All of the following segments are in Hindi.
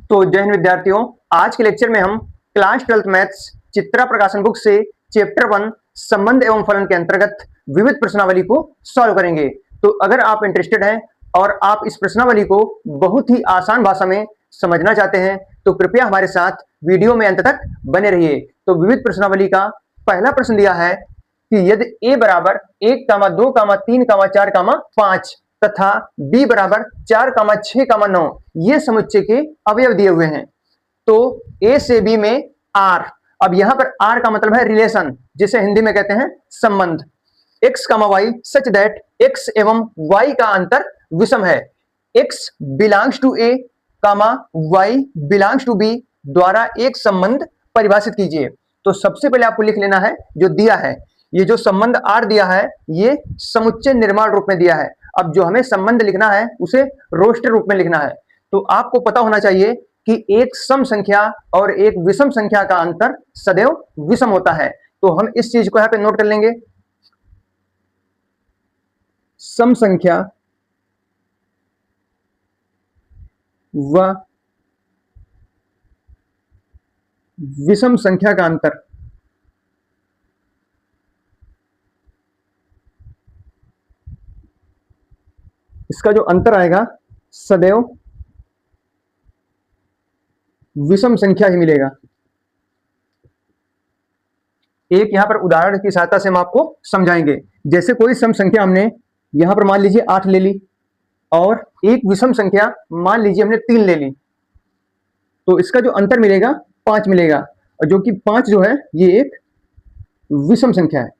तो जय हिंद विद्यार्थियों, आज के लेक्चर में हम क्लास 12th मैथ्स चित्रा प्रकाशन बुक से चैप्टर 1 संबंध एवं फलन के अंतर्गत विविध प्रश्नावली को सॉल्व करेंगे। तो अगर आप इंटरेस्टेड हैं और आप इस प्रश्नावली को बहुत ही आसान भाषा में समझना चाहते हैं तो कृपया हमारे साथ वीडियो में अंत तक बने रहिए। तो विविध प्रश्नावली का पहला प्रश्न दिया है कि यदि a बराबर 1, 2, 3, 4, 5 तथा b बराबर 4, 6, 9 ये समुच्चय के अवयव दिए हुए हैं। तो a से b में r, अब यहां पर r का मतलब है रिलेशन, जिसे हिंदी में कहते हैं संबंध। x, y such that x एवं y का अंतर विषम है। x belongs to a, y belongs to b द्वारा एक संबंध परिभाषित कीजिए। तो सबसे पहले आपको लिख लेना है जो दिया है, ये जो संबंध R दिया है ये समुच्चय निर्माण रूप में दिया है। अब जो हमें संबंध लिखना है उसे रोस्टर रूप में लिखना है। तो आपको पता होना चाहिए कि एक सम संख्या और एक विषम संख्या का अंतर सदैव विषम होता है। तो हम इस चीज को यहां पे नोट कर लेंगे। सम संख्या व विषम संख्या का अंतर इसका जो अंतर आएगा सदैव विषम संख्या ही मिलेगा। एक यहां पर उदाहरण की सहायता से हम आपको समझाएंगे। जैसे कोई सम संख्या हमने यहां पर मान लीजिए 8 ले ली और एक विषम संख्या मान लीजिए हमने 3 ले ली, तो इसका जो अंतर मिलेगा 5 मिलेगा, और जो कि 5 जो है ये एक विषम संख्या है।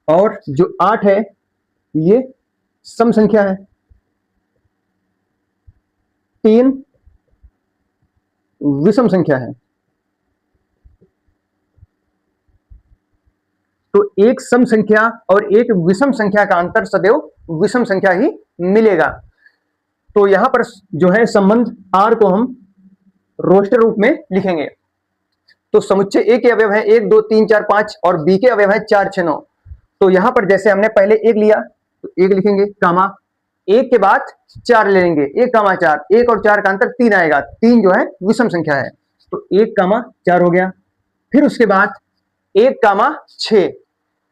और जो 8 है ये सम संख्या है। 3 विषम संख्या है। तो एक सम संख्या और एक विषम संख्या का अंतर सदैव विषम संख्या ही मिलेगा। तो यहां पर जो है संबंध R को हम रोस्टर रूप में लिखेंगे। तो समुच्चय A के अवयव है 1, 2, 3, 4, 5 और B के अवयव है 4, 6, 9। तो यहां पर जैसे हमने पहले 1 लिया तो 1 लिखेंगे, कामा 1 के बाद 4 ले लेंगे, 1, 4, 1 और 4 का अंतर 3 आएगा। 3 जो है विषम संख्या है, तो 1, 4 हो गया। फिर उसके बाद 1, 6,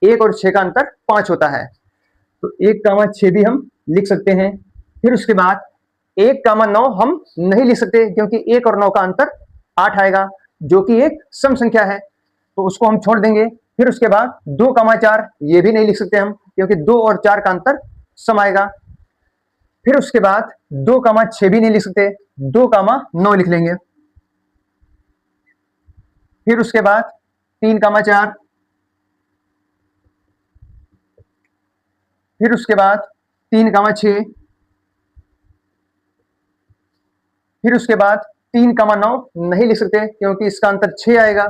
1 और 6 का अंतर 5 होता है, तो 1, 6 भी हम लिख सकते हैं। फिर उसके बाद 1, 9 हम नहीं लिख सकते क्योंकि 1 और 9 का अंतर 8 आएगा, जो कि एक सम संख्या है, तो उसको हम छोड़ देंगे। फिर उसके बाद 2, 4 ये भी नहीं लिख सकते हम क्योंकि 2 और 4 का अंतर सम आएगा। फिर उसके बाद 2, 6 भी नहीं लिख सकते, 2, 9 लिख लेंगे। फिर उसके बाद 3, 4, फिर उसके बाद 3, 6, फिर उसके बाद 3, 9 नहीं लिख सकते क्योंकि इसका अंतर 6 आएगा।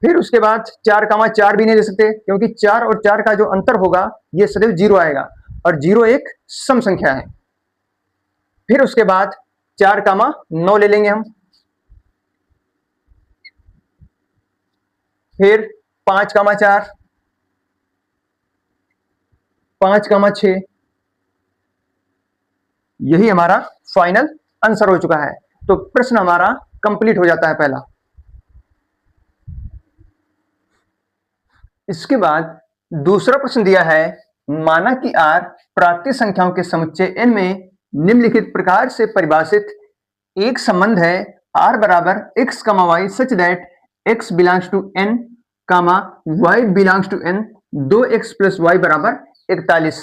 फिर उसके बाद 4, 4 भी नहीं लिख सकते क्योंकि 4 और 4 का जो अंतर होगा ये सदैव 0 आएगा, और 0 एक सम संख्या है। फिर उसके बाद 4, 9 ले लेंगे हम। फिर 5, 4, 5, 6 यही हमारा फाइनल आंसर हो चुका है। तो प्रश्न हमारा कंप्लीट हो जाता है पहला। इसके बाद दूसरा प्रश्न दिया है, माना कि R प्राकृतिक संख्याओं के समुच्चय n में निम्नलिखित प्रकार से परिभाषित एक संबंध है R बराबर x, y such that x belongs to n, y belongs to n, 2x plus y बराबर 41।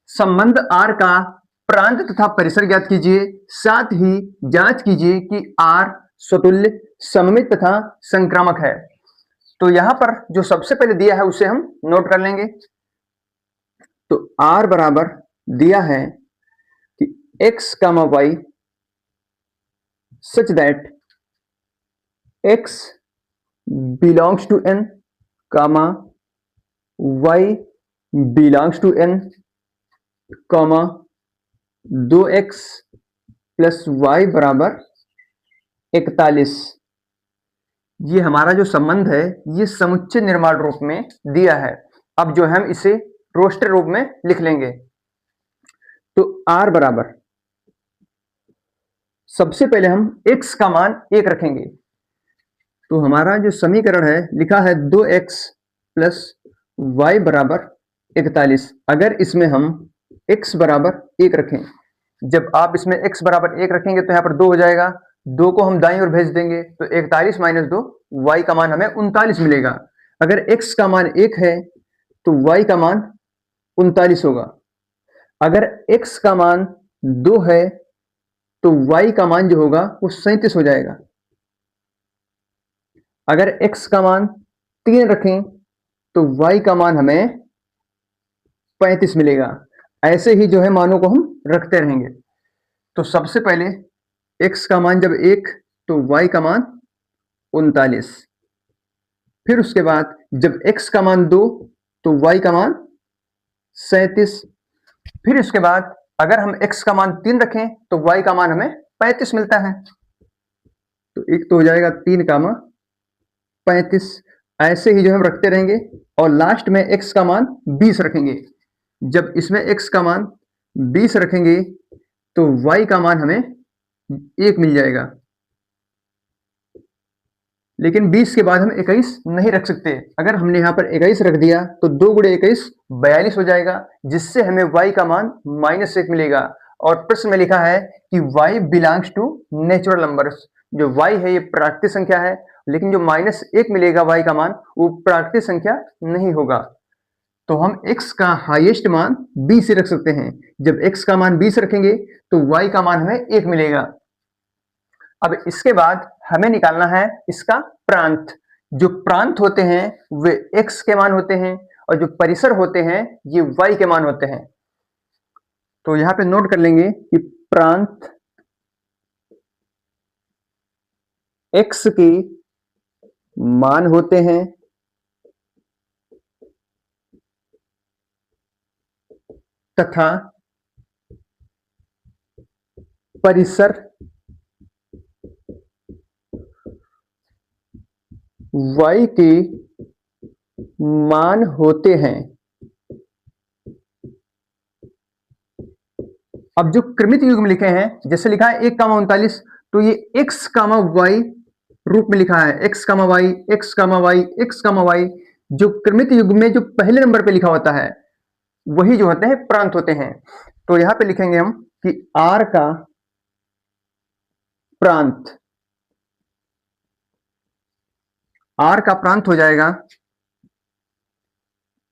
संबंध R का प्रांत तथा परिसर ज्ञात कीजिए, साथ ही जांच कीजिए कि R स्वतुल्य, सममित तथा संक्रामक है। तो यहां पर जो सबसे पहले दिया है उसे हम नोट कर लेंगे। तो R बराबर दिया है कि x, y such that x belongs to n, y belongs to n, 2x plus y बराबर 41। ये हमारा जो संबंध है ये समुच्चय निर्माण रूप में दिया है। अब जो हम इसे रोस्टर रूप में लिख लेंगे। तो r बराबर, सबसे पहले हम x का मान 1 रखेंगे। तो हमारा जो समीकरण है लिखा है 2x प्लस वाई बराबर 41। अगर इसमें हम x बराबर 1 रखें, जब आप इसमें x बराबर 1 रखेंगे तो यहाँ पर 2 हो जाएगा, 2 को हम दाईं ओर भेज देंगे तो 41 माइनस 2, y का मान हमें 39 मिलेगा। अगर x का मान 1 है तो y का मान 39 होगा। अगर x का मान 2 है तो y का मान जो होगा वो 37 हो जाएगा। अगर x का मान 3 रखें तो y का मान हमें 35 मिलेगा। ऐसे ही जो है मानों को हम रखते रहेंगे। तो सबसे पहले x का मान जब 1 तो y का मान 39, फिर उसके बाद जब x का मान 2 तो y का मान 37, फिर उसके बाद अगर हम x का मान 3 रखें तो y का मान हमें 35 मिलता है। तो एक तो हो जाएगा 3 कामा 35। ऐसे ही जो हम रखते रहेंगे और लास्ट में x का मान 20 रखेंगे। जब इसमें x का मान 20 रखेंगे तो y का मान हमें 1 मिल जाएगा। लेकिन 20 के बाद हम 21 नहीं रख सकते। अगर हमने यहाँ पर 21 रख दिया तो 2 गुणे 21 42 हो जाएगा, जिससे हमें y का मान -1 मिलेगा। और प्रश्न में लिखा है कि y belongs to natural numbers. जो y है ये प्राकृतिक संख्या है, लेकिन जो -1 मिलेगा y का मान वो प्राकृतिक संख्या नहीं होगा। तो हम x का हाईएस्ट मान 20 से रख सकते हैं। जब x का मान 20 रखेंगे तो y का मान हमें 1 मिलेगा। अब इसके बाद हमें निकालना है इसका प्रांत। जो प्रांत होते हैं वे x के मान होते हैं और जो परिसर होते हैं ये y के मान होते हैं। तो यहां पे नोट कर लेंगे कि प्रांत x के मान होते हैं तथा परिसर y के मान होते हैं। अब जो क्रमित युग्म लिखे हैं, जैसे लिखा है 1,39, तो ये x, y रूप में लिखा है, x, y, x, y, x, y। जो क्रमित युग्म में जो पहले नंबर पे लिखा होता है वही जो होते हैं प्रांत होते हैं। तो यहां पे लिखेंगे हम कि r का प्रांत, r का प्रांत हो जाएगा,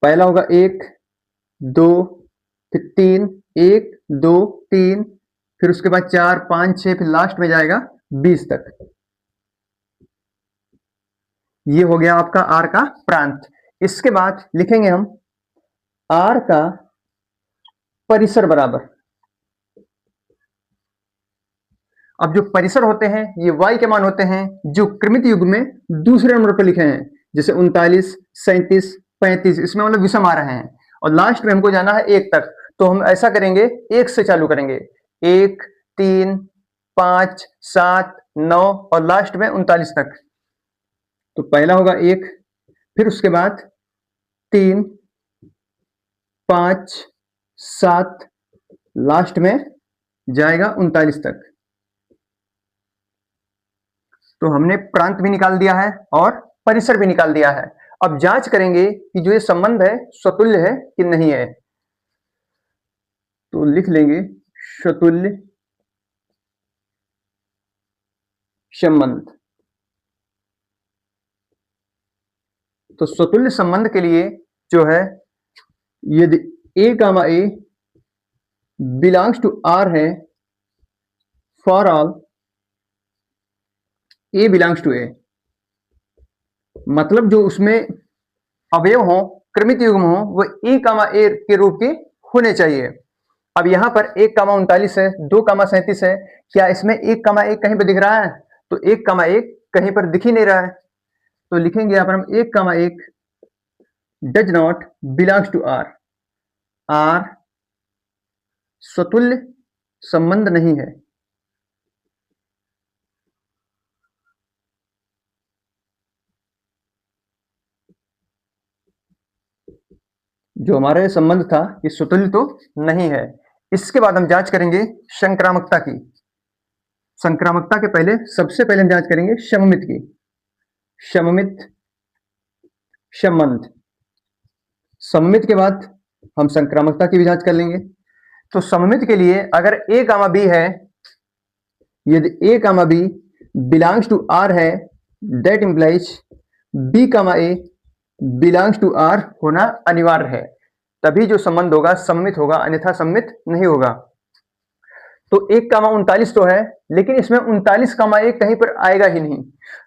पहला होगा 1, 2, फिर 3, 1, 2, 3, फिर उसके बाद 4, 5, 6, फिर लास्ट में जाएगा 20 तक। ये हो गया आपका r का प्रांत। इसके बाद लिखेंगे हम r का परिसर बराबर। अब जो परिसर होते हैं ये y के मान होते हैं जो क्रमित युग्म में दूसरे नंबर पर लिखे हैं, जैसे 39, 37, 35, इसमें मतलब विषम आ रहे हैं और लास्ट में हमको जाना है 1 तक। तो हम ऐसा करेंगे, 1 से चालू करेंगे, 1, 3, 5, 7, 9 और लास्ट में 39 तक। तो पहला होगा 1, फिर उसके बाद 3, 5, 7, लास्ट में जाएगा 39 तक। तो हमने प्रांत भी निकाल दिया है और परिसर भी निकाल दिया है। अब जांच करेंगे कि जो ये संबंध है स्वतुल्य है कि नहीं है। तो लिख लेंगे स्वतुल्य संबंध। तो स्वतुल्य संबंध के लिए जो है, यदि a, a belongs to r है, for all a belongs to a, मतलब जो उसमें अवयव हो, क्रमित युग्म हो, वो a, a के रूप के होने चाहिए। अब यहां पर 1,39 है, 2,37 है, क्या इसमें 1,1 कहीं पर दिख रहा है? तो 1,1 कहीं पर दिख ही नहीं रहा है। तो लिखेंगे यहां पर हम 1,1 does not belongs to r। r स्वतुल्य संबंध नहीं है। जो हमारा संबंध था ये स्वतुल्य तो नहीं है। इसके बाद हम जांच करेंगे संक्रामकता की। संक्रामकता के पहले सबसे पहले हम जांच करेंगे सममित की। सममित संबंध, सममित के बाद हम संक्रामकता की भी जांच कर लेंगे। तो सममित के लिए अगर a कामा बी है, यदि a comma b belongs to r है, that implies b comma a belongs to r होना अनिवार्य है, तभी जो संबंध होगा सममित होगा, अन्यथा सममित नहीं होगा। तो 1,39 तो है, लेकिन इसमें 39,1 कहीं पर आएगा ही नहीं,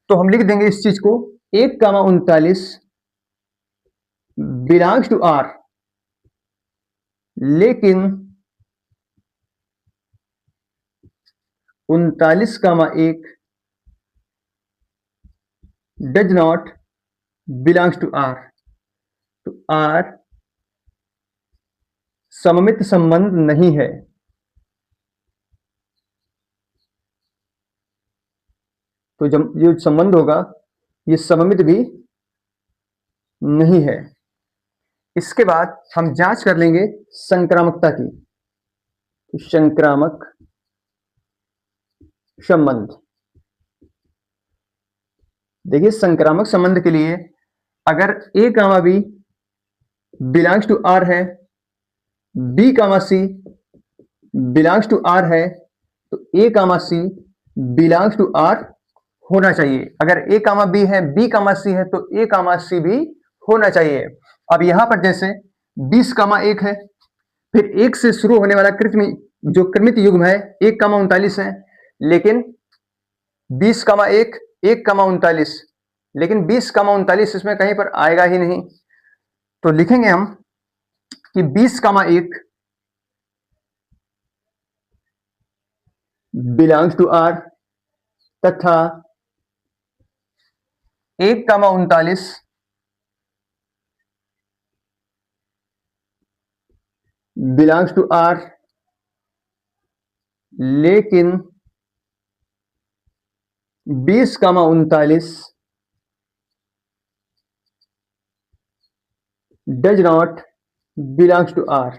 तो हम लिख देंगे इस चीज को 1,39 बिलोंग्स टू r, लेकिन 39,1 does not belongs to r। तो r सममित संबंध नहीं है। तो जब जो संबंध होगा ये सममित भी नहीं है। इसके बाद हम जांच कर लेंगे संक्रामकता की। तो संक्रामक संबंध, देखिए संक्रामक संबंध के लिए अगर a comma b belongs to r है, b comma c belongs to r है, तो a comma c belongs to r होना चाहिए। अगर a कामा b है, b कामा सी है, तो a कामा सी भी होना चाहिए। अब यहां पर जैसे 20,1 है, फिर 1 से शुरू होने वाला जो क्रमित युग्म है 1,39 है, लेकिन 20,1 1,39, लेकिन 20,39 इसमें कहीं पर आएगा ही नहीं। तो लिखेंगे हम कि 20,1 बिलोंग्स टू r तथा 1,39 बिलोंग्स टू r, लेकिन 20,39 does not belongs to r।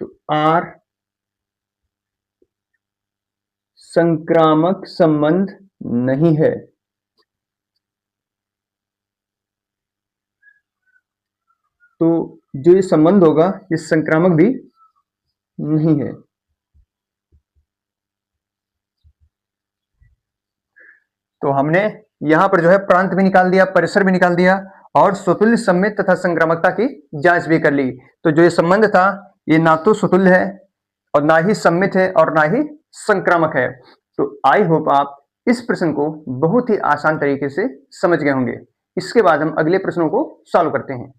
तो r संक्रामक संबंध नहीं है। तो जो ये संबंध होगा ये संक्रामक भी नहीं है। तो हमने यहां पर जो है प्रांत भी निकाल दिया, परिसर भी निकाल दिया, और स्वतुल्य सममित तथा संक्रामकता की जांच भी कर ली। तो जो ये संबंध था ये ना तो स्वतुल्य है और ना ही सममित है और ना ही संक्रामक है। तो आई होप आप इस प्रश्न को बहुत ही आसान तरीके से समझ गए होंगे। इसके बाद हम अगले प्रश्नों को सॉल्व करते हैं।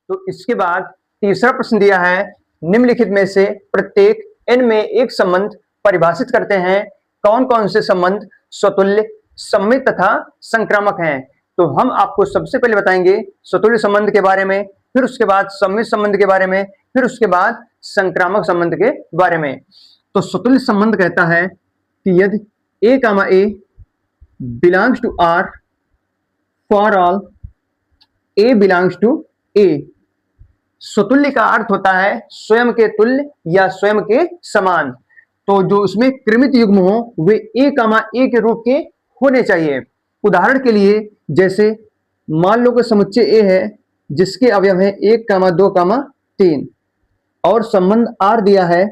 तो इसके बाद तीसरा प्रश्न दिया है, निम्नलिखित में से प्रत्येक n में एक संबंध परिभाषित करते हैं, कौन कौन से संबंध स्वतुल्य सममित तथा संक्रामक हैं। तो हम आपको सबसे पहले बताएंगे स्वतुल्य संबंध के बारे में, फिर उसके बाद सममित संबंध के बारे में, फिर उसके बाद संक्रामक संबंध के बारे में। तो स्वतुल्य संबंध कहता है कि यदि a comma a belongs to r for all a belongs to a। स्वतुल्य का अर्थ होता है स्वयं के तुल्य या स्वयं के समान। तो जो उसमें क्रमित युग्म हो वे a कामा a के रूप के होने चाहिए। उदाहरण के लिए जैसे मान लो कि समुच्चय a है जिसके अवयव है 1 कामा 2 कामा 3 और संबंध r दिया है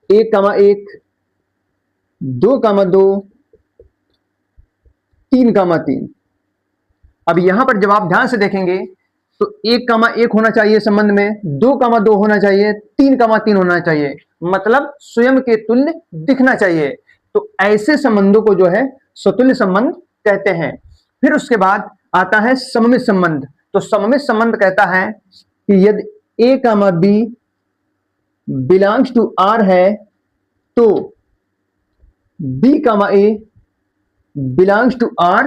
1 कामा 1 2 कामा 2 3 कामा 3। अब यहां पर जब आप ध्यान से देखेंगे तो 1 कामा 1 होना चाहिए संबंध में, 2 कामा 2 होना चाहिए, 3 कामा 3 होना चाहिए, मतलब स्वयं के तुल्य दिखना चाहिए। तो ऐसे संबंधों को जो है स्वतुल्य संबंध कहते हैं। फिर उसके बाद आता है सममित संबंध। तो सममित संबंध कहता है कि यदि a comma b belongs to r है तो b comma a belongs to r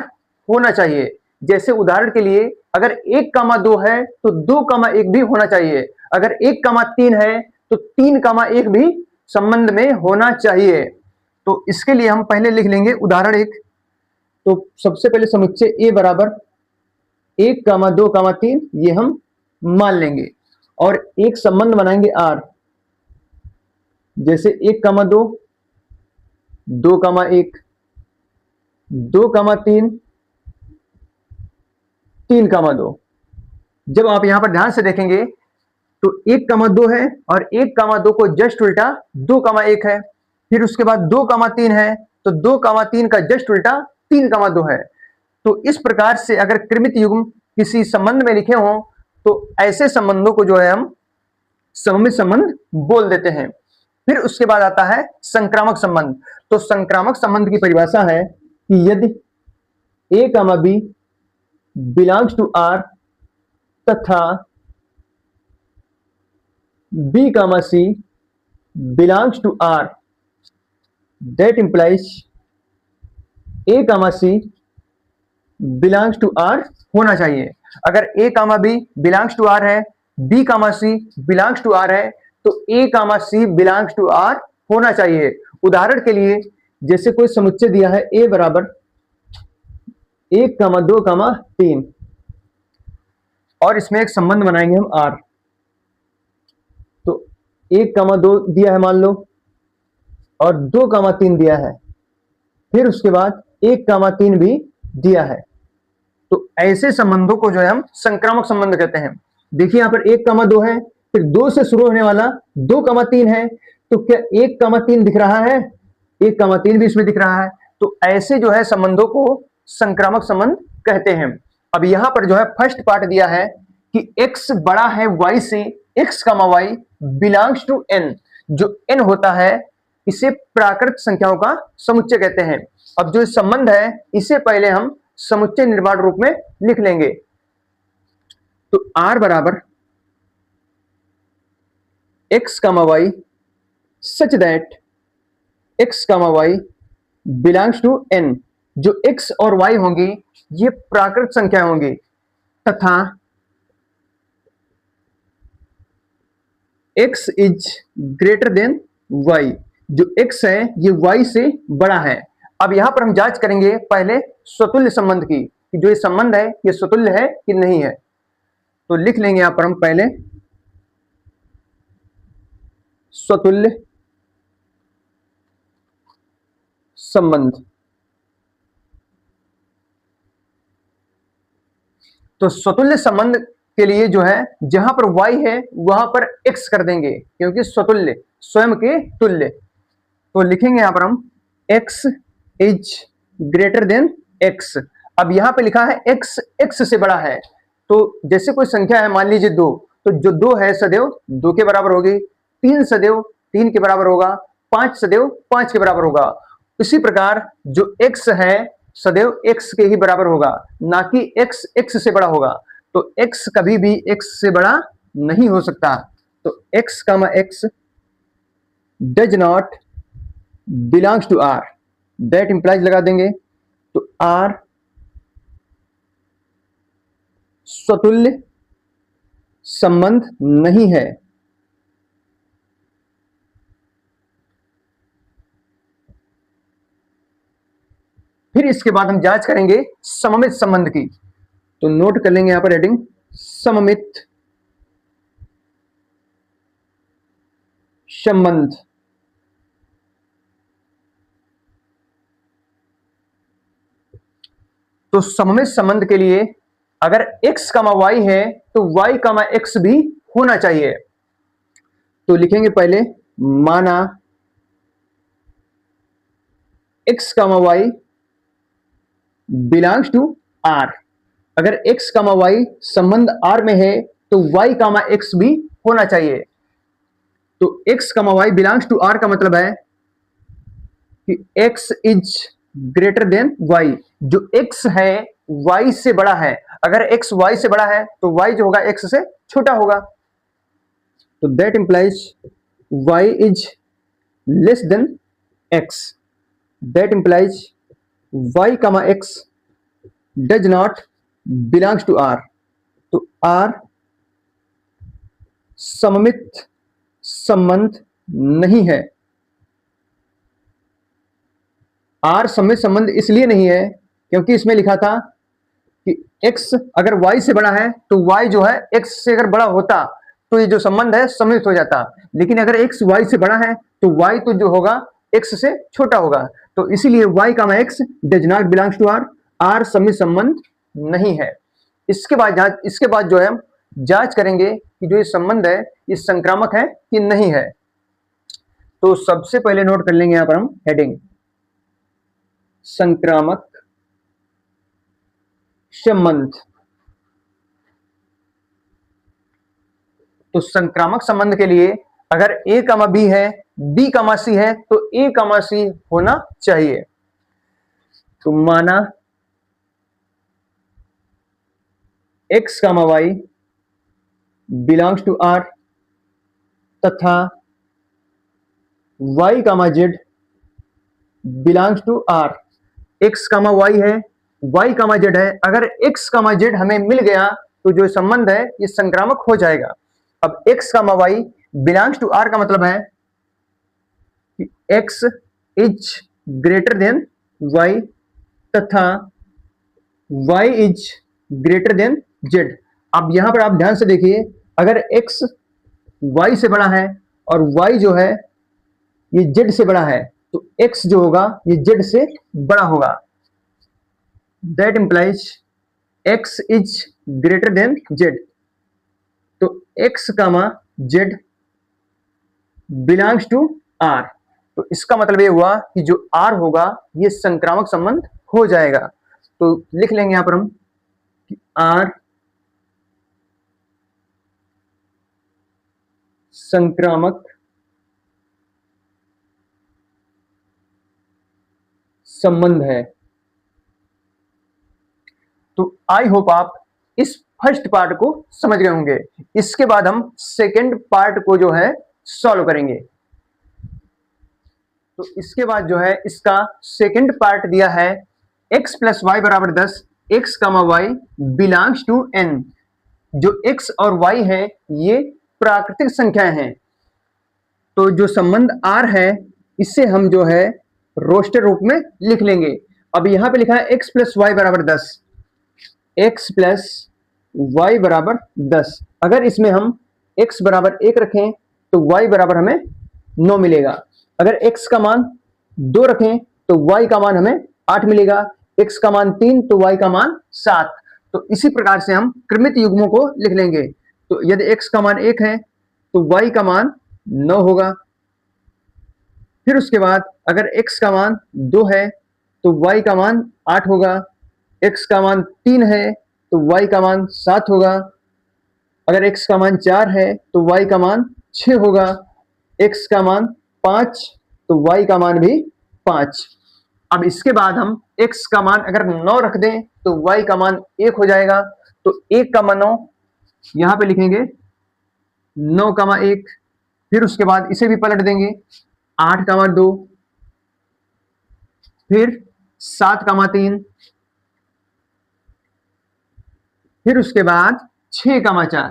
होना चाहिए। जैसे उदाहरण के लिए अगर 1 कामा 2 है तो 2 कामा 1 भी होना चाहिए, अगर 1 कामा 3 है तो 3 कामा 1 भी संबंध में होना चाहिए। तो इसके लिए हम पहले लिख लेंगे उदाहरण 1। तो सबसे पहले समुच्चय a बराबर 1 कामा 2 कामा 3 ये हम मान लेंगे, और एक संबंध बनाएंगे आर, जैसे 1,2, 2,1, 2,3, 3,2। जब आप यहां पर ध्यान से देखेंगे तो 1,2 है और 1,2 को जस्ट उल्टा 2,1 है, फिर उसके बाद 2,3 है तो 2,3 का जस्ट उल्टा 3,2 है। तो इस प्रकार से अगर क्रमित युग्म किसी संबंध में लिखे हों तो ऐसे संबंधों को जो है हम सममित संबंध बोल देते हैं। फिर उसके बाद आता है संक्रामक संबंध। तो संक्रामक संबंध की परिभाषा है कि यदि a, b belongs to R तथा b, c belongs to R, that implies a, c belongs to R होना चाहिए। अगर a, b belongs to R है, b, c belongs to R है, तो a, c belongs to R होना चाहिए। उदाहरण के लिए जैसे कोई समुच्चय दिया है a बराबर 1, 2, 3 और इसमें एक संबंध बनाएंगे हम R। तो 1, 2 दिया है मान लो और 2, 3 दिया है, फिर उसके बाद 1, 3 भी दिया है। तो ऐसे संबंधों को जो है हम संक्रामक संबंध कहते हैं। देखिए यहां पर 1, 2 है, फिर 2 से शुरू होने वाला 2, 3 है, तो क्या 1, 3 दिख रहा है? 1, 3 भी इसमें दिख रहा है। तो ऐसे जो है संबंधों को संक्रामक संबंध कहते हैं। अब यहां पर जो है फर्स्ट पार्ट दिया है कि x बड़ा है y से, x, y belongs to n। जो n होता है इसे प्राकृत संख्याओं का समुच्चय कहते हैं। अब जो संबंध है इसे पहले हम समुच्चय निर्माण रूप में लिख लेंगे। तो R बराबर x, y such that x, y belongs to n। जो x और y होंगी ये प्राकृत संख्या होंगी तथा x is greater than y। जो x है ये y से बड़ा है। अब यहां पर हम जांच करेंगे पहले स्वतुल्य संबंध की कि जो ये संबंध है ये स्वतुल्य है कि नहीं है। तो लिख लेंगे यहां पर हम पहले स्वतुल्य संबंध। तो स्वतुल्य संबंध के लिए जो है जहां पर y है वहां पर x कर देंगे क्योंकि स्वतुल्य स्वयं के तुल्य। तो लिखेंगे यहां पर हम x is greater then x। अब यहां पे लिखा है x x से बड़ा है, तो जैसे कोई संख्या है मान लीजिए 2, तो जो 2 है सदैव 2 के बराबर होगी, 3 सदैव 3 के बराबर होगा, 5 सदैव 5 के बराबर होगा। इसी प्रकार जो x है सदैव x के ही बराबर होगा, ना कि x x से बड़ा होगा। तो x कभी भी x से बड़ा नहीं हो सकता। तो x, x does not belongs to R, that implies लगा देंगे। तो R स्वतुल्य संबंध नहीं है। फिर इसके बाद हम जांच करेंगे सममित संबंध की। तो नोट कर लेंगे यहां पर हेडिंग सममित संबंध। तो सममित संबंध के लिए अगर x, y है तो y, x भी होना चाहिए। तो लिखेंगे पहले माना x, y belongs to R। अगर x, y संबंध R में है तो y, x भी होना चाहिए। तो x, y belongs to R का मतलब है कि x is greater than y। जो x है y से बड़ा है। अगर x y से बड़ा है तो y जो होगा x से छोटा होगा। तो that implies y is less than x। That implies y, x does not belongs to R। तो R सममित संबंध नहीं है। R सममित संबंध इसलिए नहीं है क्योंकि इसमें लिखा था कि x अगर y से बड़ा है तो y जो है x से अगर बड़ा होता तो ये जो संबंध है सममित हो जाता। लेकिन अगर x y से बड़ा है तो y तो जो होगा x से छोटा होगा। तो इसीलिए y का x does not belongs to r, r सममित संबंध नहीं है। इसके बाद जो है हम जांच करेंगे कि जो ये संबंध है ये संक्रामक है कि नहीं है। तो सबसे पहले नोट कर लेंगे यहां पर हम हेडिंग, संक्रामक संबंध। तो संक्रामक संबंध के लिए अगर a, b है, b, c है तो a, c होना चाहिए। तो माना x, y belongs to r तथा y, z belongs to r। x, y है, y, z है। अगर x, z हमें मिल गया तो जो संबंध है ये संक्रामक हो जाएगा। अब x, y belongs to r का मतलब है कि x is greater than y तथा y is greater than z। अब यहां पर आप ध्यान से देखिए, अगर x y से बड़ा है और y जो है ये z से बड़ा है तो x जो होगा ये z से बड़ा होगा। That implies x is greater than z। तो x, z belongs to r। तो इसका मतलब ये हुआ कि जो r होगा ये संक्रामक संबंध हो जाएगा। तो लिख लेंगे यहां पर हम कि r संक्रामक संबंध है। तो आई होप आप इस फर्स्ट पार्ट को समझ गए होंगे। इसके बाद हम सेकंड पार्ट को जो है सॉल्व करेंगे। तो इसके बाद जो है इसका सेकंड पार्ट दिया है x प्लस वाई बराबर 10, x, y belongs to n। जो x और y है ये प्राकृतिक संख्याएं हैं। तो जो संबंध r है इससे हम जो है रोस्टर रूप में लिख लेंगे। अब यहां पे लिखा है x प्लस वाई बराबर 10, x प्लस y बराबर 10। अगर इसमें हम x बराबर 1 रखें तो y बराबर हमें 9 मिलेगा। अगर x का मान 2 रखें तो y का मान हमें 8 मिलेगा। x का मान 3 तो y का मान 7। तो इसी प्रकार से हम क्रमित युग्मों को लिख लेंगे। तो यदि x का मान 1 है तो y का मान 9 होगा। फिर उसके बाद अगर x का मान 2 है तो y का मान 8 होगा। x का मान 3 है तो y का मान 7 होगा। अगर x का मान 4 है तो y का मान 6 होगा। x का मान 5 तो y का मान भी 5। अब इसके बाद हम x का मान अगर 9 रख दें तो y का मान 1 हो जाएगा। तो 1 का मान 9 यहां पे लिखेंगे 9, 1। फिर उसके बाद इसे भी पलट देंगे 8, 2। फिर 7, 3। फिर उसके बाद 6, 4।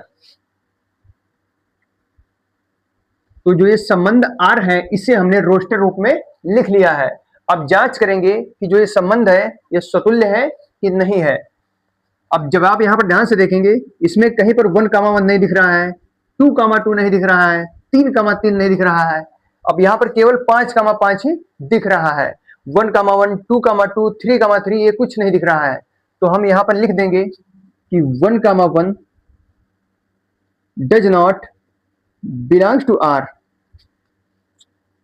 तो जो ये संबंध R है इसे हमने रोस्टर रूप में लिख लिया है। अब जांच करेंगे कि जो ये संबंध है ये स्वतुल्य है कि नहीं है। अब जब आप यहां पर ध्यान से देखेंगे इसमें कहीं पर 1, 1 नहीं दिख रहा है, 2, 2 नहीं दिख रहा है, 3, 3 नहीं दिख रहा है। अब यहां पर केवल 5, 5 ही दिख रहा है। 1, 1, 2, 2, 3, 3 ये कुछ नहीं दिख रहा है। तो हम यहां पर लिख देंगे कि 1, 1 does not belongs to R।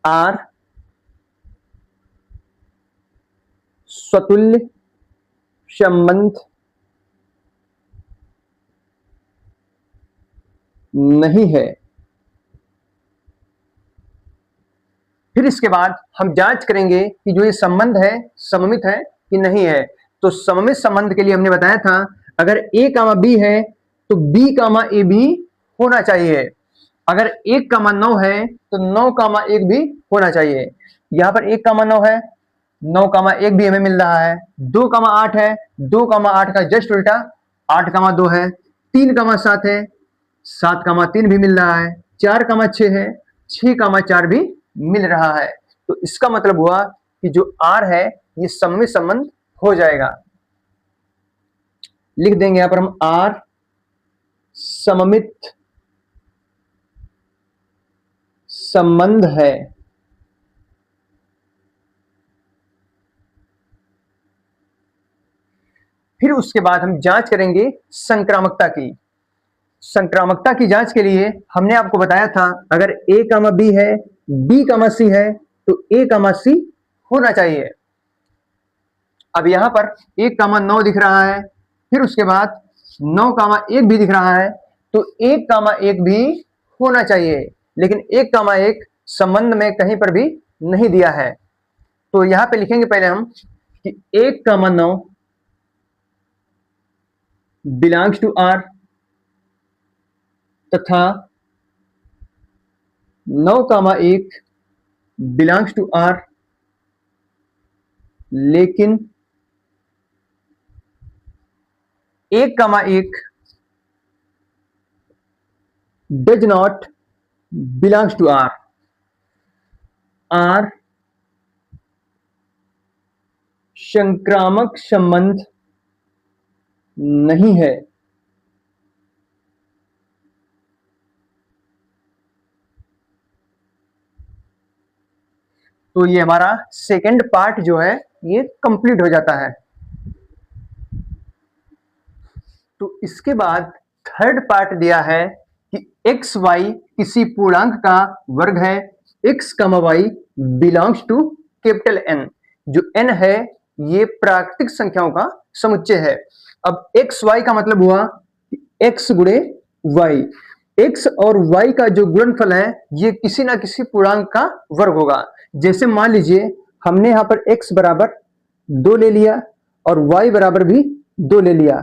R स्वतुल्य संबंध नहीं है। फिर इसके बाद हम जांच करेंगे कि जो ये संबंध है सममित है कि नहीं है। तो सममित संबंध के लिए हमने बताया था अगर a, b है तो b, a भी होना चाहिए। अगर 1, 9 है तो 9, 1 भी होना चाहिए। यहां पर 1, 9 है, 9, 1 भी हमें मिल रहा है। 2, 8 है, 2, 8 का जस्ट उल्टा 8, 2 है। 3, 7 है, 7, 3 भी मिल रहा है। 4, 6 है, 6, 4 भी मिल रहा है। तो इसका मतलब हुआ कि जो R है ये सममित संबंध हो जाएगा। लिख देंगे यहां पर हम R सममित संबंध है। फिर उसके बाद हम जांच करेंगे संक्रामकता की। संक्रामकता की जांच के लिए हमने आपको बताया था, अगर a कामा बी है, b कामा सी है, तो a कामा सी होना चाहिए। अब यहां पर 1 कामा 9 दिख रहा है, फिर उसके बाद 9 कामा 1 भी दिख रहा है, तो 1 कामा 1 भी होना चाहिए, लेकिन 1 कामा 1 संबंध में कहीं पर भी नहीं दिया है। तो यहां पे लिखेंगे पहले हम कि 1 कामा 9 बिलोंग्स टू आर, तथा 9 कामा 1 बिलोंग्स टू आर, लेकिन 1 comma 1 does not belongs to r. R संक्रामक संबंध नहीं है। तो ये हमारा सेकंड पार्ट जो है ये कंप्लीट हो जाता है। तो इसके बाद थर्ड पार्ट दिया है कि एक्स वाई किसी पूर्णांक का वर्ग है, x comma y belongs to capital n. जो एन है ये प्राकृतिक संख्याओं का समुच्चय है। अब एक्स वाई का मतलब हुआ कि एक्स गुणे वाई। एक्स और वाई का जो गुणनफल है ये किसी ना किसी पूर्णांक का वर्ग होगा। जैसे मान लीजिए हमने यहां पर x बराबर 2 ले लिया और y बराबर भी 2 ले लिया,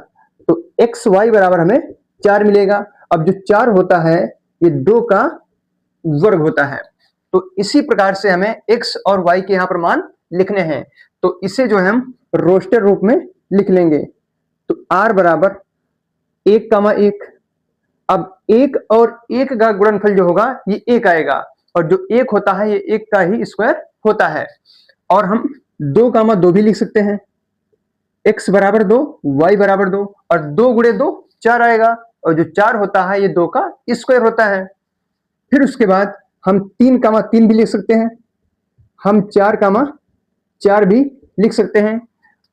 तो एक्स वाई बराबर हमें 4 मिलेगा। अब जो 4 होता है ये 2 का वर्ग होता है। तो इसी प्रकार से हमें x और y के यहां पर मान लिखने हैं। तो इसे जो है हम रोस्टर रूप में लिख लेंगे। तो r बराबर 1 कामा 1। अब 1 और 1 का गुणनफल जो होगा ये 1 आएगा, और जो 1 होता है ये 1 का ही स्क्वायर होता है। और हम 2 कामा 2 भी लिख सकते हैं। x बराबर 2, y बराबर 2, और 2 गुणे 2 4 आएगा, और जो 4 होता है ये 2 का स्क्वायर होता है। फिर उसके बाद हम 3 कामा 3 भी लिख सकते हैं, हम 4 कामा 4 भी लिख सकते हैं,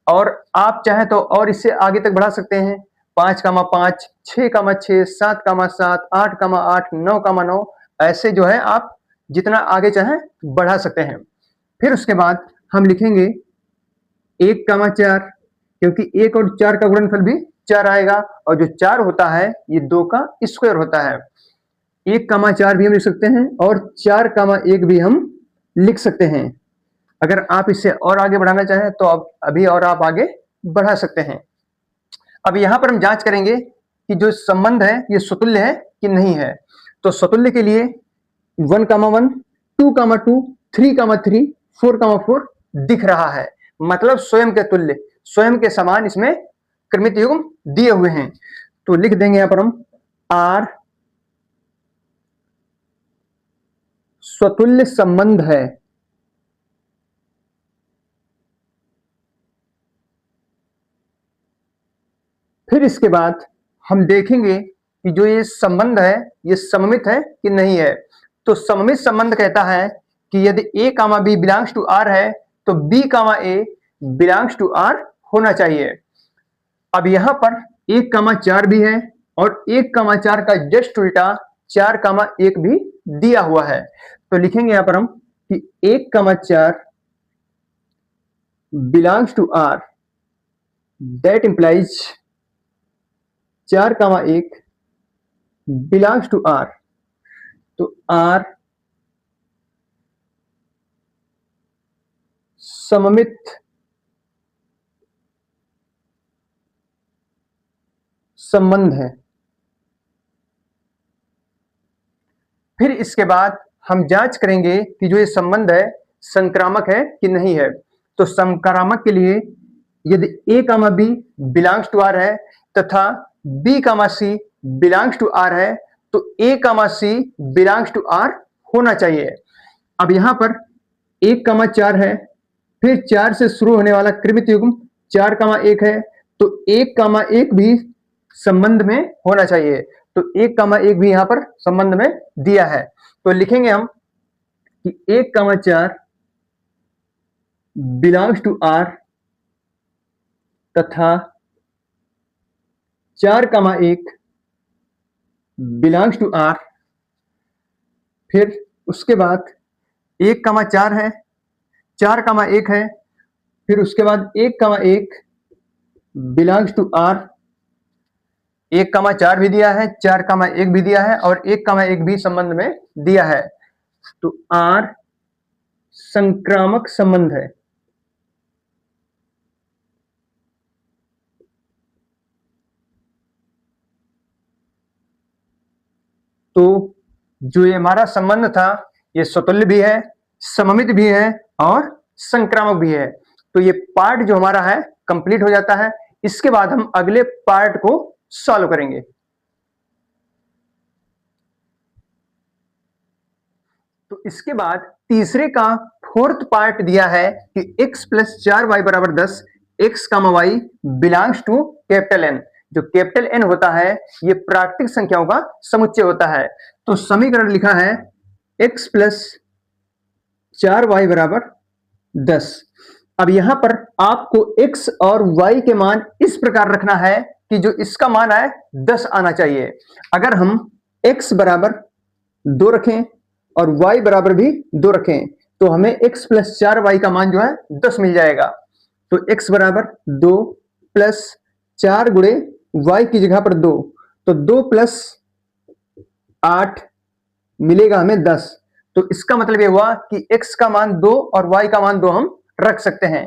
और आप चाहें तो और इससे आगे तक बढ़ा सकते हैं। 5 कामा 5, 6 कामा 6, 7 कामा 7, 8 कामा 8, 9 कामा 9, ऐसे जो है आप जितना आगे चाहें बढ़ा सकते हैं। फिर उसके बाद हम लिखेंगे 1 कामा 4, क्योंकि 1 और 4 का गुणनफल भी 4 आएगा, और जो 4 होता है ये 2 का स्क्वायर होता है। 1 कामा 4 भी हम लिख सकते हैं, और 4 कामा 1 भी हम लिख सकते हैं। अगर आप इसे और आगे बढ़ाना चाहें तो अब अभी और आप आगे बढ़ा सकते हैं। अब यहां पर हम जांच करेंगे कि जो संबंध है ये स्वतुल्य है कि नहीं है। तो स्वतुल्य के लिए 1 कामा 1, 2 कामा 2, 3 कामा 3, 4 कामा 4 दिख रहा है, मतलब स्वयं के तुल्य, स्वयं के समान इसमें क्रमित युग्म दिए हुए हैं। तो लिख देंगे यहां पर हम आर स्वतुल्य संबंध है। फिर इसके बाद हम देखेंगे कि जो ये संबंध है ये सममित है कि नहीं है। तो सममित संबंध कहता है कि यदि a comma b belongs to r है तो b comma a belongs to r होना चाहिए। अब यहां पर 1 कामा 4 भी है, और 1 कामा 4 का जस्ट उल्टा 4 कामा 1 भी दिया हुआ है। तो लिखेंगे यहां पर हम कि 1 comma 4 belongs to r, that implies 4 comma 1 belongs to r। तो r सममित संबंध है। फिर इसके बाद हम जांच करेंगे कि जो ये संबंध है संक्रामक है कि नहीं है। तो संक्रामक के लिए यदि a comma b belongs to r है तथा b comma c belongs to r है, तो a comma c belongs to r होना चाहिए। अब यहां पर 1 कामा 4 है, फिर 4 से शुरू होने वाला क्रमित युग्म 4 कामा 1 है, तो 1 कामा 1 भी संबंध में होना चाहिए। तो 1 कामा 1 भी यहां पर संबंध में दिया है। तो लिखेंगे हम कि 1,4 बिलोंग्स टू आर तथा 4,1 बिलोंग्स टू आर। फिर उसके बाद 1,4 है, 4,1 है, फिर उसके बाद 1,1 बिलोंग्स टू आर। 1,4 भी दिया है, 4,1 भी दिया है और 1,1 भी संबंध में दिया है। तो आर संक्रामक संबंध है। तो जो ये हमारा संबंध था ये स्वतुल्य भी है, सममित भी है और संक्रामक भी है। तो ये पार्ट जो हमारा है कंप्लीट हो जाता है। इसके बाद हम अगले पार्ट को सॉल्व करेंगे। तो इसके बाद तीसरे का फोर्थ पार्ट दिया है कि x प्लस 4y बराबर 10, x comma y belongs to capital N। जो कैपिटल N होता है ये प्राकृतिक संख्याओं का समुच्चय होता है। तो समीकरण लिखा है x प्लस 4y बराबर 10। अब यहां पर आपको x और y के मान इस प्रकार रखना है कि जो इसका मान है 10 आना चाहिए। अगर हम x बराबर 2 रखें और y बराबर भी 2 रखें तो हमें x प्लस 4y का मान जो है 10 मिल जाएगा। तो x बराबर 2 प्लस 4 गुणे y की जगह पर 2, तो 2 प्लस 8 मिलेगा हमें 10। तो इसका मतलब यह हुआ कि x का मान 2 और y का मान 2 हम रख सकते हैं।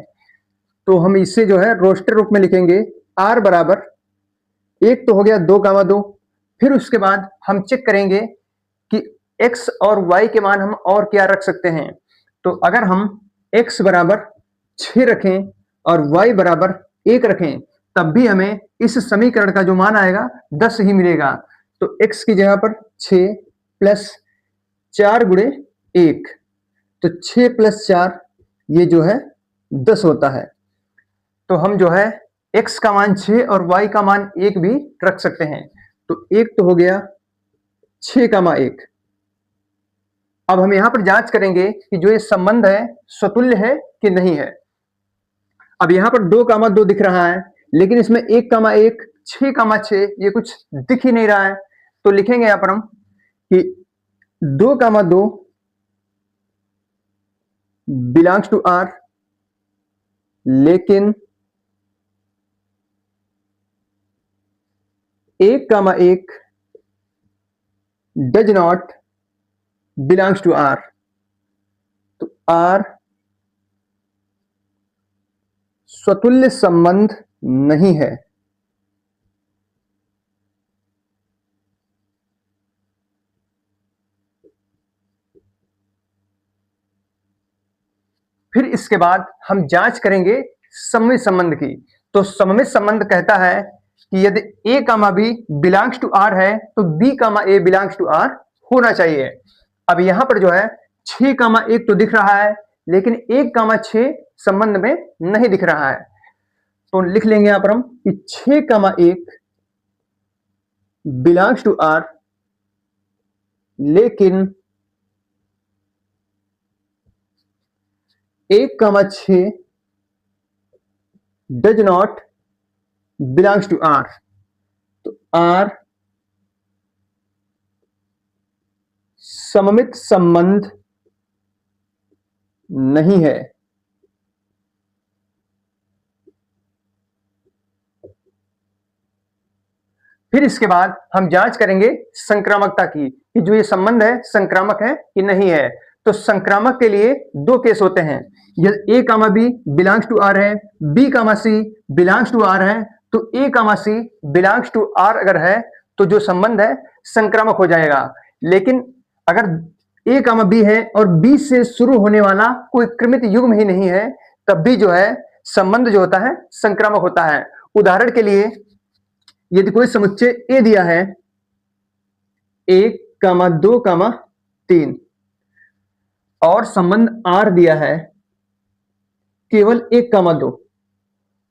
तो हम इसे जो है रोस्टर रूप में लिखेंगे। r बराबर एक तो हो गया 2,2। फिर उसके बाद हम चेक करेंगे कि x और y के मान हम और क्या रख सकते हैं। तो अगर हम x बराबर 6 रखें और y बराबर 1 रखें तब भी हमें इस समीकरण का जो मान आएगा 10 ही मिलेगा। तो x की जगह पर 6 प्लस 4 गुणे 1, तो 6 प्लस 4 ये जो है 10 होता है। तो हम जो है x का मान 6 और y का मान 1 भी रख सकते हैं। तो एक तो हो गया 6,1। अब हम यहां पर जांच करेंगे कि जो ये संबंध है स्वतुल्य है कि नहीं है। अब यहां पर 2,2 दिख रहा है लेकिन इसमें 1,1 6,6 ये कुछ दिख ही नहीं रहा है। तो लिखेंगे यहां पर हम कि 2,2 बिलोंग्स टू आर लेकिन 1,1 does not belongs to r. तो आर स्वतुल्य संबंध नहीं है। फिर इसके बाद हम जांच करेंगे सममित संबंध की। तो सममित संबंध कहता है कि यदि a comma b belongs to r है तो b comma a belongs to r होना चाहिए। अब यहां पर जो है 6,1 तो दिख रहा है लेकिन 1,6 संबंध में नहीं दिख रहा है। तो लिख लेंगे यहां पर हम कि 6,1 बिलोंग्स टू r लेकिन 1,6 does not belongs to r। तो r सममित संबंध नहीं है। फिर इसके बाद हम जांच करेंगे संक्रामकता की कि जो ये संबंध है संक्रामक है कि नहीं है। तो संक्रामक के लिए दो केस होते हैं। यदि a comma b belongs to r है, b comma c belongs to r है, तो a comma c belongs to r अगर है तो जो संबंध है संक्रामक हो जाएगा। लेकिन अगर a कामा b है और b से शुरू होने वाला कोई क्रमित युग्म ही नहीं है तब भी जो है संबंध जो होता है संक्रामक होता है। उदाहरण के लिए यदि कोई समुच्चय A दिया है 1, 2, 3 और संबंध R दिया है केवल 1, 2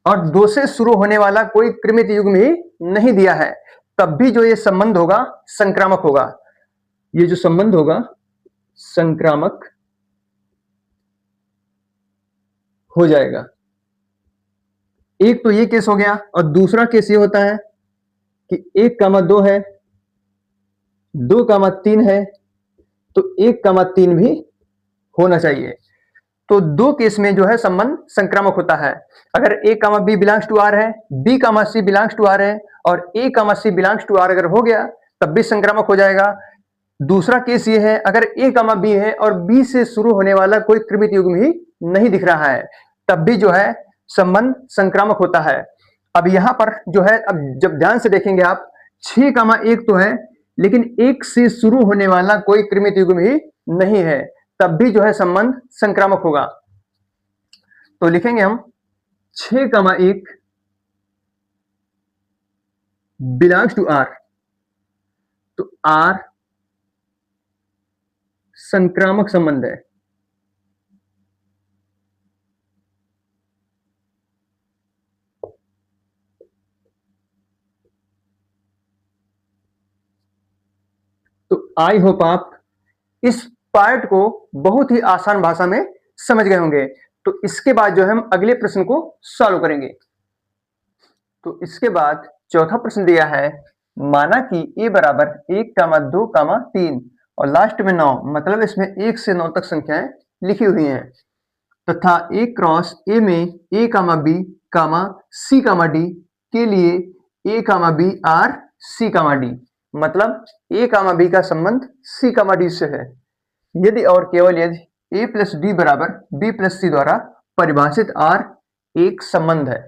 और 2 से शुरू होने वाला कोई क्रमित युग्म ही नहीं दिया है तब भी जो ये संबंध होगा संक्रामक होगा। ये जो संबंध होगा संक्रामक हो जाएगा। एक तो ये केस हो गया और दूसरा केस ये होता है कि 1, 2 है, 2, 3 है, तो 1, 3 भी होना चाहिए। तो दो केस में जो है संबंध संक्रामक होता है। अगर a comma b belongs to r है, b comma c belongs to r है और a comma c belongs to r अगर हो गया तब भी संक्रामक हो जाएगा। दूसरा केस ये है अगर a कामा बी है और b से शुरू होने वाला कोई त्रिमित युग्म ही नहीं दिख रहा है तब भी जो है संबंध संक्रामक होता है। अब यहां पर जो है, अब जब ध्यान से देखेंगे आप, 6, 1 तो है लेकिन 1 से शुरू होने वाला कोई त्रिमित युग्म ही नहीं है, तब भी जो है संबंध संक्रामक होगा। तो लिखेंगे हम 6, 1 बिलोंग्स टू आर, तो आर संक्रामक संबंध है। तो आई होप आप इस पार्ट को बहुत ही आसान भाषा में समझ गए होंगे। तो इसके बाद जो है हम अगले प्रश्न को सॉल्व करेंगे। तो इसके बाद चौथा प्रश्न दिया है, माना कि a बराबर 1, 2, 3 और लास्ट में 9, मतलब इसमें 1 से 9 तक संख्याएं लिखी हुई हैं तथा a क्रॉस a में a, b, c, d के लिए a, b are c, d, मतलब a, b का संबंध c, d से है यदि और केवल यदि a प्लस डी बराबर b प्लस सी द्वारा परिभाषित r एक संबंध है।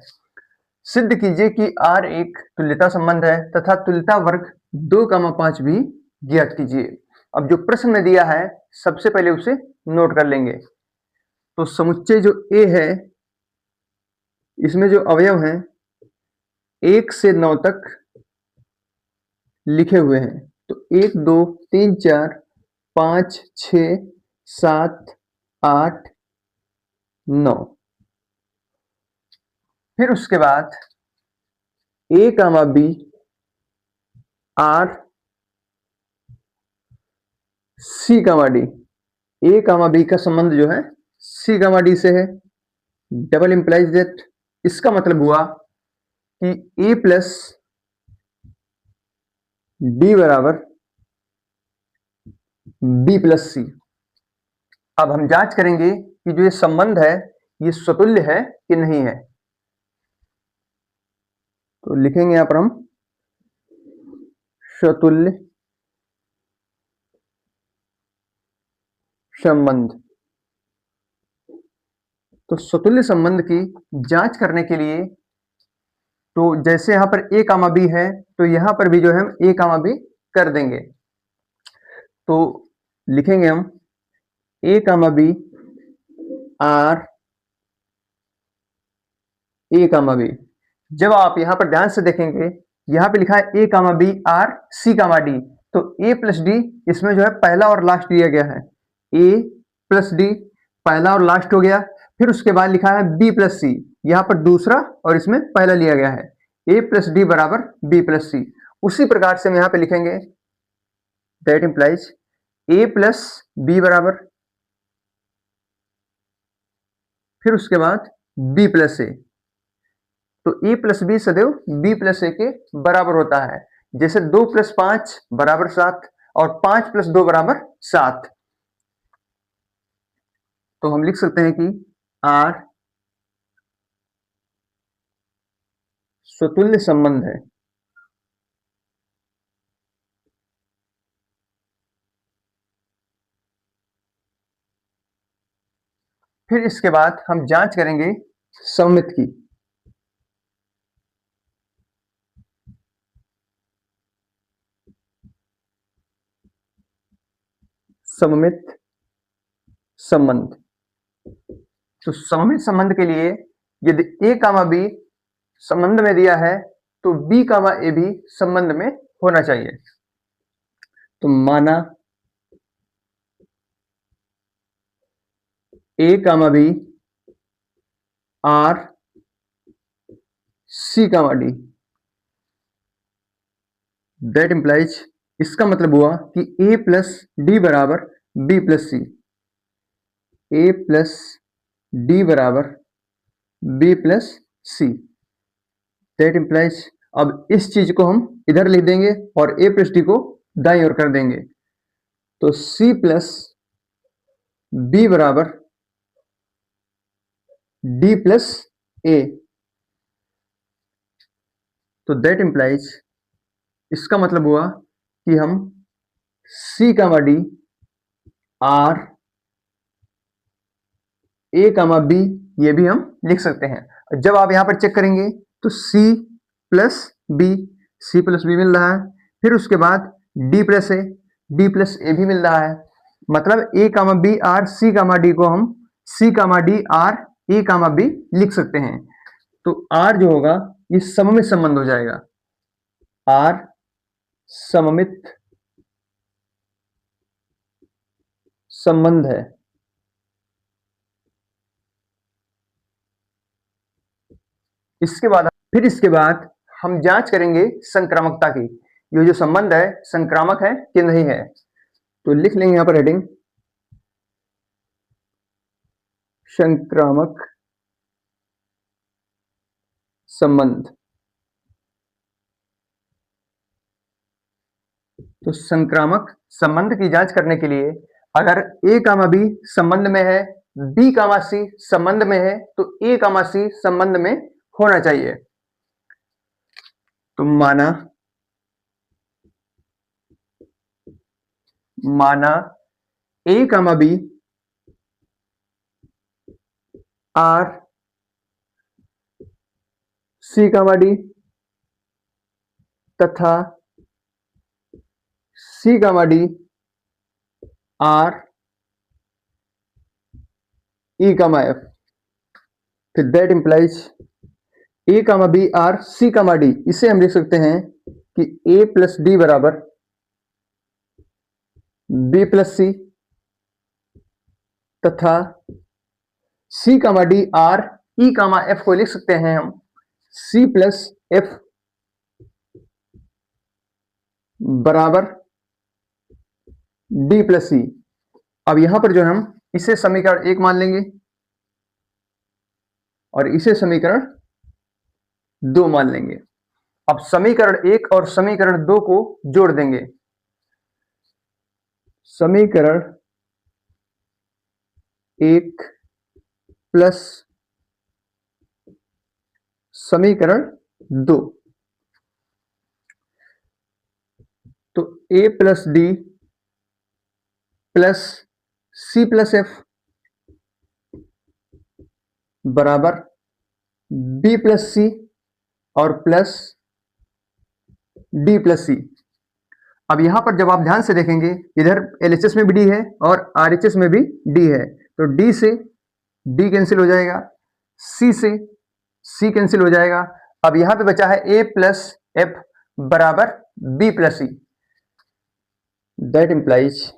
सिद्ध कीजिए कि R एक तुल्यता संबंध है तथा तुल्यता वर्ग 2, 5 भी ज्ञात कीजिए। अब जो प्रश्न में दिया है सबसे पहले उसे नोट कर लेंगे। तो समुच्चय जो A है इसमें जो अवयव हैं 1 से 9 तक लिखे हुए हैं। तो 1, 2, 3, 4, 5, 6, 7, 8, 9। फिर उसके बाद a, b are c, d, a, b का संबंध जो है c, d से है। डबल इंप्लाइज दैट, इसका मतलब हुआ कि a प्लस डी बराबर b प्लस सी। अब हम जांच करेंगे कि जो ये संबंध है ये स्वतुल्य है कि नहीं है। तो लिखेंगे यहां पर हम स्वतुल्य संबंध। तो स्वतुल्य संबंध की जांच करने के लिए तो जैसे यहां पर a, b है तो यहां पर भी जो है हम a, b कर देंगे। तो लिखेंगे हम a, b r a, b। जब आप यहां पर ध्यान से देखेंगे यहां पे लिखा है a, b are c, d, तो a प्लस डी इसमें जो है पहला और लास्ट दिया गया है। a प्लस डी पहला और लास्ट हो गया। फिर उसके बाद लिखा है b प्लस सी, यहाँ पर दूसरा और इसमें पहला लिया गया है। a प्लस डी बराबर b प्लस सी। उसी प्रकार से हम यहाँ पे लिखेंगे that implies a plus b बराबर, फिर उसके बाद b प्लस ए। तो a प्लस बी सदैव b प्लस ए के बराबर होता है। जैसे 2 प्लस 5 बराबर 7 और 5 प्लस 2 बराबर 7। तो हम लिख सकते हैं कि R स्वतुल्य संबंध है। फिर इसके बाद हम जांच करेंगे सममित की। सममित संबंध। तो सममित संबंध के लिए यदि a, b संबंध में दिया है तो b, a भी संबंध में होना चाहिए। तो माना a, b are c, d, that implies, इसका मतलब हुआ कि a प्लस डी बराबर b plus C, a plus D बराबर B plus C, that implies, अब इस चीज को हम इधर लिख देंगे और ए प्लस डी को दाईं ओर कर देंगे, तो सी प्लस बी बराबर डी प्लस ए, तो दैट इम्प्लाइज, इसका मतलब हुआ कि हम सी comma D R A comma B ये भी हम लिख सकते हैं। जब आप यहां पर चेक करेंगे तो C plus B, C plus B मिल रहा है, फिर उसके बाद डी प्लस ए भी मिल रहा है, मतलब ए comma B are C comma D को हम सी comma D R A comma B लिख सकते हैं। तो आर जो होगा ये सममित संबंध हो जाएगा, आर सममित संबंध है। इसके बाद हम जांच करेंगे संक्रामकता की, ये जो संबंध है संक्रामक है कि नहीं है। तो लिख लेंगे यहां पर हेडिंग संक्रामक संबंध। तो संक्रामक संबंध की जांच करने के लिए अगर ए कामा बी संबंध में है, बी कामा सी संबंध में है, तो ए कामा सी संबंध में होना चाहिए। तो माना A comma B are C comma D तथा C comma D are E comma F, फिर that implies A comma B are C comma D, इसे हम लिख सकते हैं कि ए प्लस डी बराबर बी प्लस सी तथा C comma D are E comma F को लिख सकते हैं हम सी प्लस एफ बराबर डी प्लस सी। अब यहां पर जो हम इसे समीकरण 1 मान लेंगे और इसे समीकरण 2 मान लेंगे। अब समीकरण 1 और समीकरण 2 को जोड़ देंगे। समीकरण 1 प्लस समीकरण 2, तो A plus D plus C plus F बराबर बी प्लस सी और प्लस डी प्लस सी। अब यहां पर जब आप ध्यान से देखेंगे इधर एलएचएस में भी डी है और आरएचएस में भी डी है, तो डी से डी कैंसिल हो जाएगा, सी से सी कैंसिल हो जाएगा। अब यहां पे बचा है ए प्लस एफ बराबर B plus C, that implies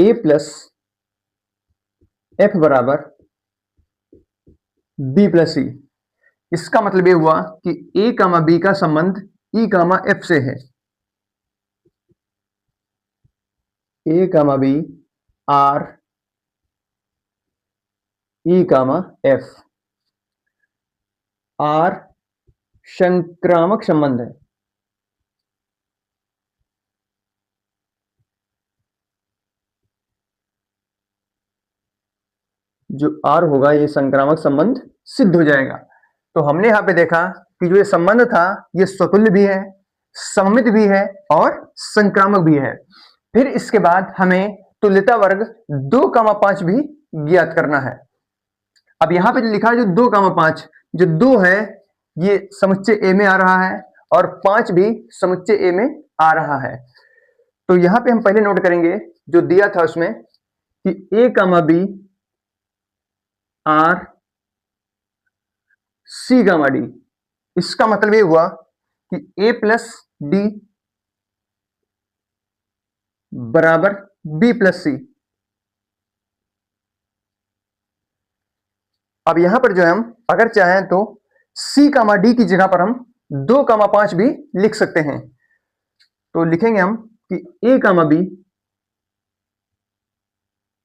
a plus F बराबर बी प्लस सी। इसका मतलब ये हुआ कि ए कामा बी का संबंध ई कामा एफ से है, A comma B are E comma F, are संक्रामक संबंध है। जो आर होगा ये संक्रामक संबंध सिद्ध हो जाएगा। तो हमने यहां पे देखा कि जो ये संबंध था ये स्वतुल्य भी है, सममित भी है और संक्रामक भी है। फिर इसके बाद हमें तुल्यता वर्ग 2,5 भी ज्ञात करना है। अब यहां पे लिखा है जो 2,5, जो 2 है ये समुच्चय ए में आ रहा है और 5 भी समुच्चय ए में आ रहा है। तो यहां पे हम पहले नोट करेंगे जो दिया था उसमें कि ए comma B are C comma D, इसका मतलब ये हुआ कि ए प्लस डी बराबर बी प्लस सी। अब यहां पर जो है हम अगर चाहें तो सी कामा डी की जगह पर हम 2,5 भी लिख सकते हैं। तो लिखेंगे हम कि ए कामा बी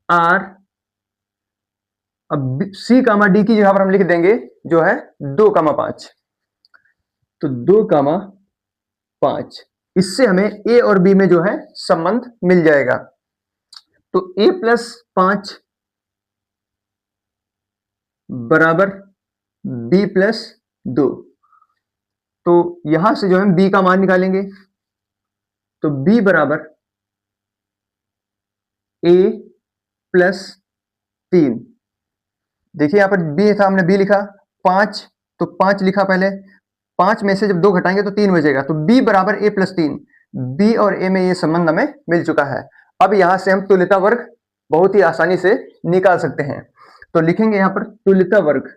आर अब सी कामा डी की जगह पर हम लिख देंगे जो है 2,5। तो 2,5 इससे हमें ए और बी में जो है संबंध मिल जाएगा। तो a+5 बराबर b+2। तो यहां से जो है b का मान निकालेंगे। तो b बराबर a+3। देखिए यहां पर b था, हमने b लिखा 5, तो 5 लिखा पहले। 5 में से जब 2 घटाएंगे तो 3 बचेगा। तो b बराबर a+3। b और a में ये संबंध हमें मिल चुका है। अब यहां से हम तुल्यता वर्ग बहुत ही आसानी से निकाल सकते हैं। तो लिखेंगे यहां पर तुल्यता वर्ग।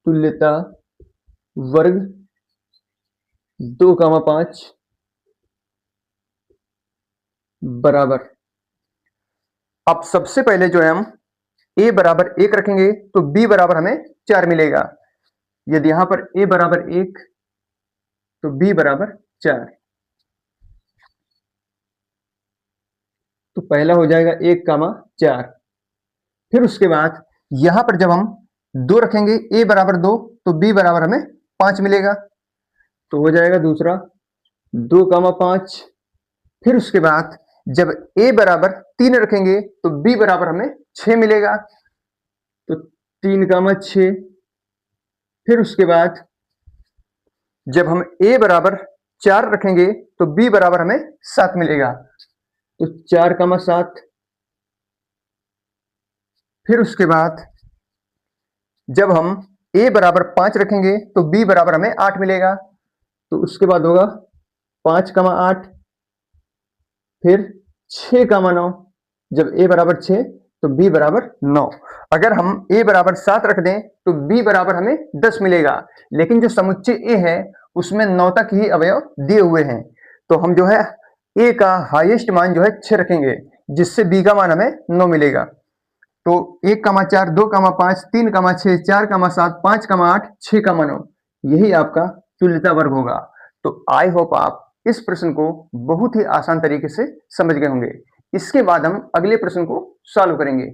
तुल्यता वर्ग 2,5 बराबर, अब सबसे पहले जो है हम a बराबर 1 रखेंगे तो b बराबर हमें 4 मिलेगा। यदि यहां पर a बराबर 1 तो b बराबर 4। तो पहला हो जाएगा 1,4। फिर उसके बाद यहां पर जब हम 2 रखेंगे, a बराबर 2 तो b बराबर हमें 5 मिलेगा। तो हो जाएगा दूसरा 2,5। फिर उसके बाद जब a बराबर 3 रखेंगे तो b बराबर हमें 6 मिलेगा। तो 3,6। फिर उसके बाद जब हम a बराबर 4 रखेंगे तो b बराबर हमें 7 मिलेगा। तो 4,7। फिर उसके बाद जब हम a बराबर 5 रखेंगे तो b बराबर हमें 8 मिलेगा। तो उसके बाद होगा 5,8। फिर 6,9। जब a बराबर 6 तो b बराबर 9। अगर हम a बराबर 7 रख दें तो b बराबर हमें 10 मिलेगा। लेकिन जो समुच्चय a है उसमें 9 तक ही अवयव दिए हुए हैं। तो हम जो है a का हाईएस्ट मान जो है 6 रखेंगे, जिससे b का मान हमें 9 मिलेगा। तो 1,4, 2,5, 3,6, 4,7, 5,8, 6,9 यही आपका तुल्यता वर्ग होगा। तो आई होप आप इस प्रश्न को बहुत ही आसान तरीके से समझ गए होंगे। इसके बाद हम अगले प्रश्न को सॉल्व करेंगे।